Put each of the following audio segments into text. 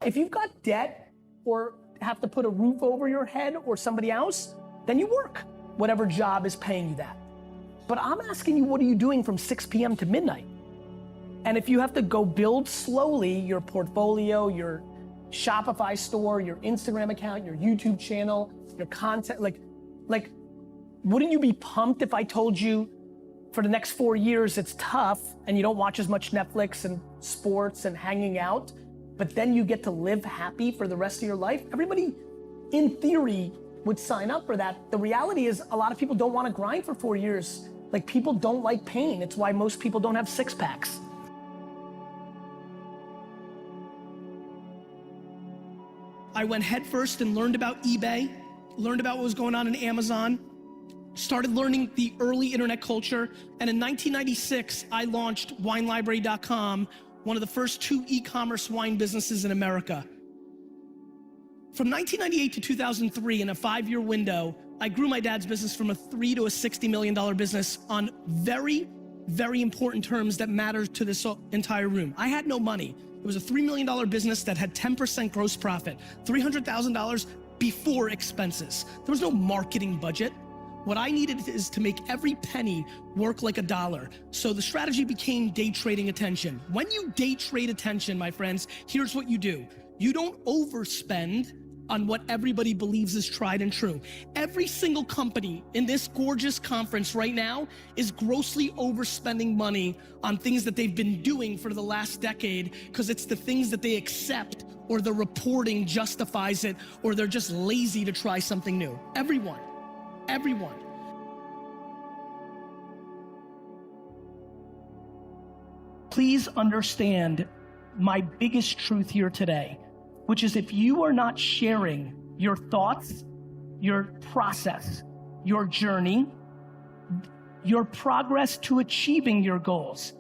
If you've got debt or have to put a roof over your head or somebody else, then you work, whatever job is paying you that. But I'm asking you, what are you doing from 6 p.m. to midnight? And if you have to go build slowly your portfolio, your Shopify store, your Instagram account, your YouTube channel, your content, like, wouldn't you be pumped if I told you for the next 4 years it's tough and you don't watch as much Netflix and sports and hanging out, but then you get to live happy for the rest of your life? Everybody, in theory, would sign up for that. The reality is a lot of people don't want to grind for 4 years. Like, people don't like pain. It's why most people don't have six packs. I went headfirst and learned about eBay, learned about what was going on in Amazon, started learning the early internet culture, and in 1996, I launched WineLibrary.com, one of the first 2 e-commerce wine businesses in America. From 1998 to 2003, in a 5-year window, I grew my dad's business from a $3 to a $60 million business on very, very important terms that matter to this entire room. I had no money. It was a $3 million business that had 10% gross profit, $300,000 before expenses. There was no marketing budget. What I needed is to make every penny work like a dollar. So the strategy became day trading attention. When you day trade attention, my friends, here's what you do. You don't overspend on what everybody believes is tried and true. Every single company in this gorgeous conference right now is grossly overspending money on things that they've been doing for the last decade because it's the things that they accept, or the reporting justifies it, or they're just lazy to try something new. Everyone. Please understand my biggest truth here today, which is if you are not sharing your thoughts, your process, your journey, your progress to achieving your goals,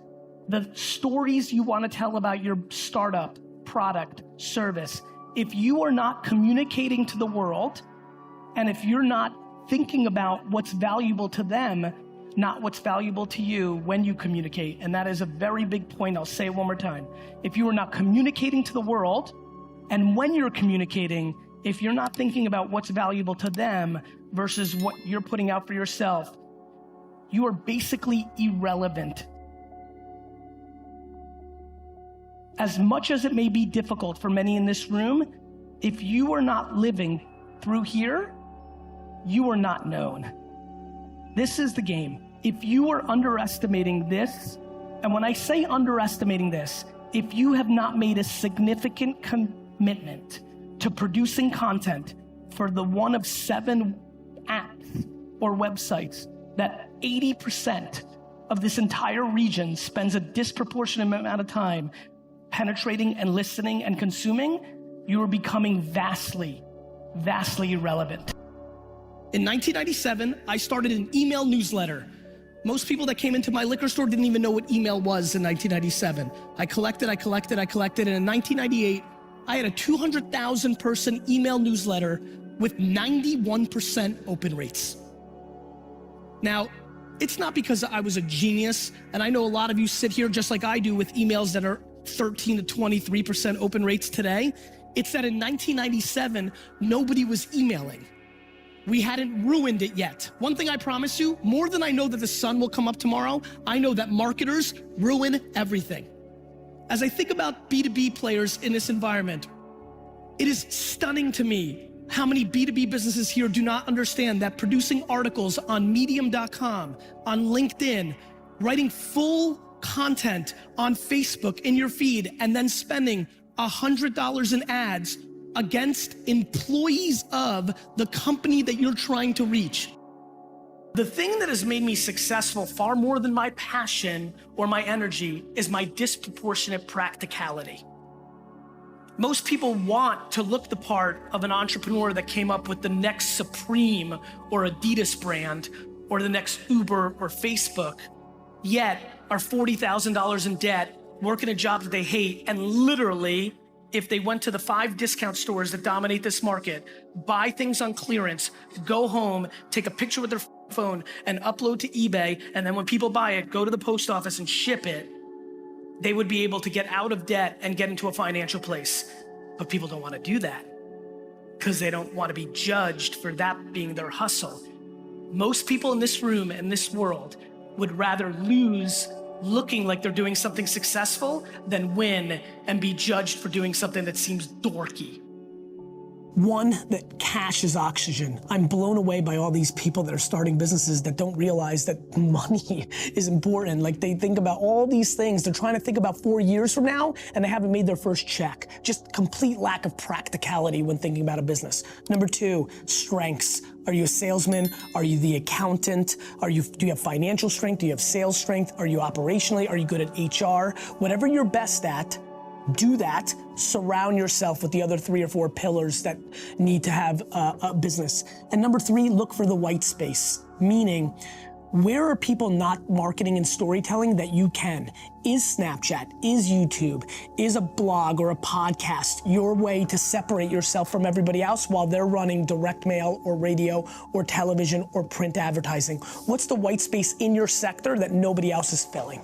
the stories you want to tell about your startup, product, service, if you are not communicating to the world, and if you're not thinking about what's valuable to them, not what's valuable to you when you communicate, and that is a very big point, I'll say it one more time. If you are not communicating to the world, and when you're communicating, if you're not thinking about what's valuable to them versus what you're putting out for yourself, you are basically irrelevant. As much as it may be difficult for many in this room, if you are not living through here, you are not known. This is the game. If you are underestimating this, and when I say underestimating this, if you have not made a significant commitment to producing content for the one of 7 apps or websites that 80% of this entire region spends a disproportionate amount of time penetrating and listening and consuming, you are becoming vastly, vastly irrelevant. In 1997, I started an email newsletter. Most people that came into my liquor store didn't even know what email was in 1997. I collected, and in 1998, I had a 200,000 person email newsletter with 91% open rates. Now, it's not because I was a genius, and I know a lot of you sit here just like I do with emails that are 13 to 23% open rates today. It's that in 1997, nobody was emailing. We hadn't ruined it yet. One thing I promise you, more than I know that the sun will come up tomorrow, I know that marketers ruin everything. As I think about B2B players in this environment, it is stunning to me how many B2B businesses here do not understand that producing articles on medium.com, on LinkedIn, writing full content on Facebook in your feed, and then spending $100 in ads against employees of the company that you're trying to reach. The thing that has made me successful far more than my passion or my energy is my disproportionate practicality. Most people want to look the part of an entrepreneur that came up with the next Supreme or Adidas brand or the next Uber or Facebook, yet are $40,000 in debt, working a job that they hate, and literally, if they went to the 5 discount stores that dominate this market, buy things on clearance, go home, take a picture with their phone and upload to eBay, and then when people buy it, go to the post office and ship it, they would be able to get out of debt and get into a financial place. But people don't want to do that because they don't want to be judged for that being their hustle. Most people in this room and this world would rather lose looking like they're doing something successful than win and be judged for doing something that seems dorky. One, that cash is oxygen. I'm blown away by all these people that are starting businesses that don't realize that money is important. Like, they think about all these things. They're trying to think about 4 years from now, and they haven't made their first check. Just complete lack of practicality when thinking about a business. Number two, strengths. Are you a salesman? Are you the accountant? Do you have financial strength? Do you have sales strength? Are you operationally? Are you good at HR? Whatever you're best at, do that. Surround yourself with the other 3 or 4 pillars that need to have a business. And number 3, look for the white space, meaning, where are people not marketing and storytelling that you can? Is Snapchat, is YouTube, is a blog or a podcast your way to separate yourself from everybody else while they're running direct mail or radio or television or print advertising? What's the white space in your sector that nobody else is filling?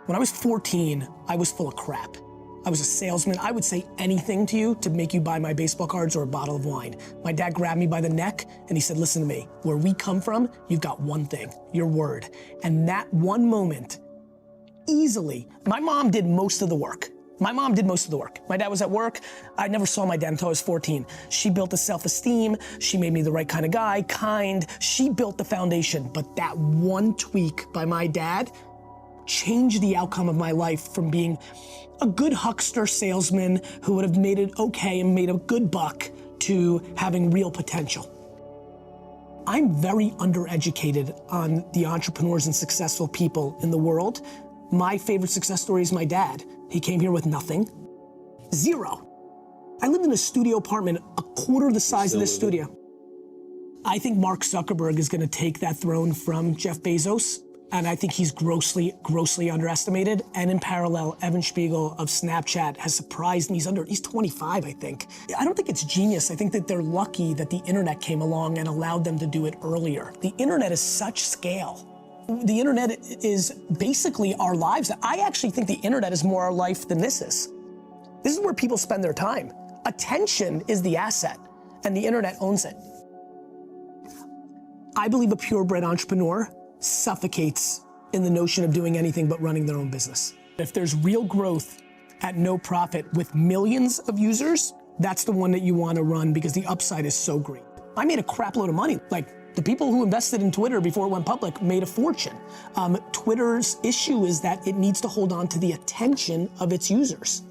When I was 14, I was full of crap. I was a salesman. I would say anything to you to make you buy my baseball cards or a bottle of wine. My dad grabbed me by the neck and he said, listen to me, where we come from, you've got one thing, your word. And that one moment, easily, my mom did most of the work. My dad was at work. I never saw my dad until I was 14. She built a self-esteem. She made me the right kind of guy, kind. She built the foundation. But that one tweak by my dad changed the outcome of my life from being a good huckster salesman who would have made it okay and made a good buck to having real potential. I'm very undereducated on the entrepreneurs and successful people in the world. My favorite success story is my dad. He came here with nothing, 0. I lived in a studio apartment a quarter the size of this studio. I think Mark Zuckerberg is gonna take that throne from Jeff Bezos. And I think he's grossly underestimated. And in parallel, Evan Spiegel of Snapchat has surprised me. He's 25, I think. I don't think it's genius. I think that they're lucky that the internet came along and allowed them to do it earlier. The internet is such scale. The internet is basically our lives. I actually think the internet is more our life than this is. This is where people spend their time. Attention is the asset, and the internet owns it. I believe a purebred entrepreneur suffocates in the notion of doing anything but running their own business. If there's real growth at no profit with millions of users, that's the one that you want to run because the upside is so great. I made a crap load of money. Like, the people who invested in Twitter before it went public made a fortune. Twitter's issue is that it needs to hold on to the attention of its users.